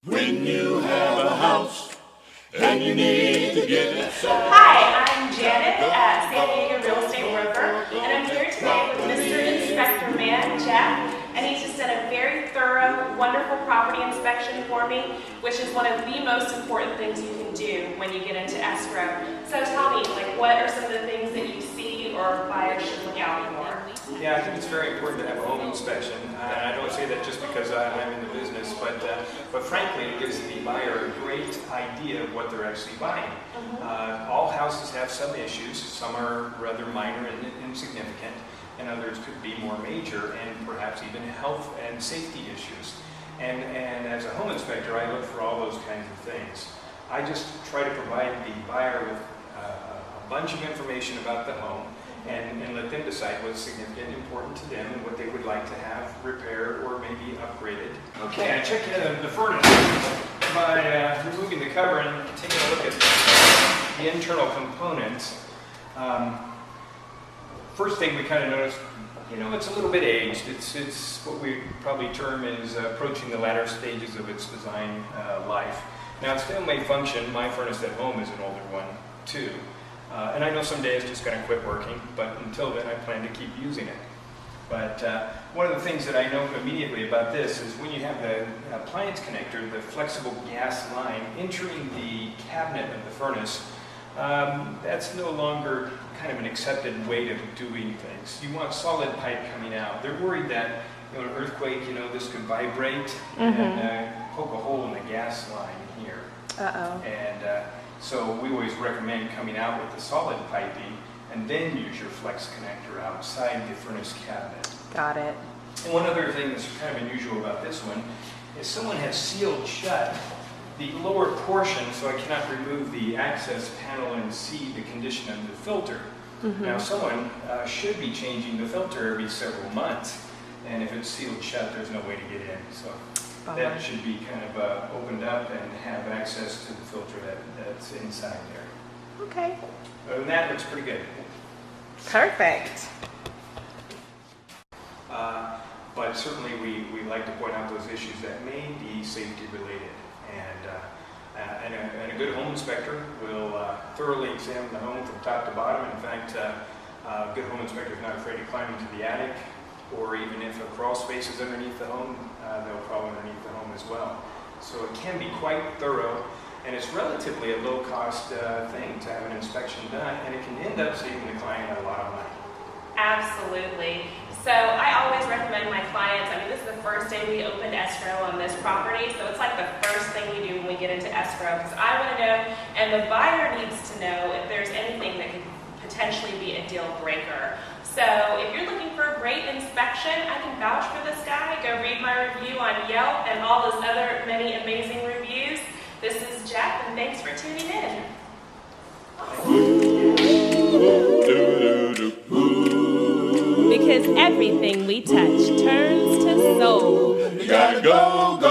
When you have a house and you need to get it sold. Hi, I'm Janet at San Diego Real Estate Broker, and I'm here today with Mr. Inspector Man, Jeff, and he's just done a very thorough, wonderful property inspection for me, which is one of the most important things you can do when you get into escrow. So tell me, what are some of the things that you see or buyers should look out for? Yeah, I think it's very important to have a home inspection. I don't say that just because I'm in the business, but frankly, it gives the buyer a great idea of what they're actually buying. All houses have some issues. Some are rather minor and insignificant, and others could be more major and perhaps even health and safety issues. And as a home inspector, I look for all those kinds of things. I just try to provide the buyer with a bunch of information about the home, and let them decide what's significant and important to them and what they would like to have repaired or maybe upgraded. Okay, I checked the furnace by removing the cover and taking a look at the internal components. First thing we kind of noticed, it's a little bit aged. It's what we probably term is approaching the latter stages of its design life. Now it still may function. My furnace at home is an older one too. And I know someday it's just going to quit working, but until then I plan to keep using it. But one of the things that I know immediately about this is when you have the appliance connector, the flexible gas line entering the cabinet of the furnace, that's no longer kind of an accepted way of doing things. You want solid pipe coming out. They're worried that an earthquake, this could vibrate and poke a hole in the gas line here. And so we always recommend coming out with the solid piping and then use your flex connector outside the furnace cabinet. Got it. And one other thing that's kind of unusual about this one is someone has sealed shut the lower portion so I cannot remove the access panel and see the condition of the filter. Now someone should be changing the filter every several months, and if it's sealed shut there's no way to get in. So that should be kind of opened up and have access to the filter that's inside there. Okay. Other than that, looks pretty good. Perfect. But certainly we like to point out those issues that may be safety related. And a good home inspector will thoroughly examine the home from top to bottom. In fact, a good home inspector is not afraid to climb into the attic, or even if a crawl space is underneath the home, they'll crawl underneath the home as well. So it can be quite thorough, and it's relatively a low-cost thing to have an inspection done, and it can end up saving the client a lot of money. Absolutely. So I always recommend my clients, this is the first day we opened escrow on this property, so it's like the first thing we do when we get into escrow, because I want to know, and the buyer needs to know, if there's anything that could potentially be a deal breaker. So if you're looking for a great inspection, I can vouch for this guy. Go read my review on Yelp and all those other many amazing reviews. This is Jeff, and thanks for tuning in. Because everything we touch turns to soul. You gotta go, go.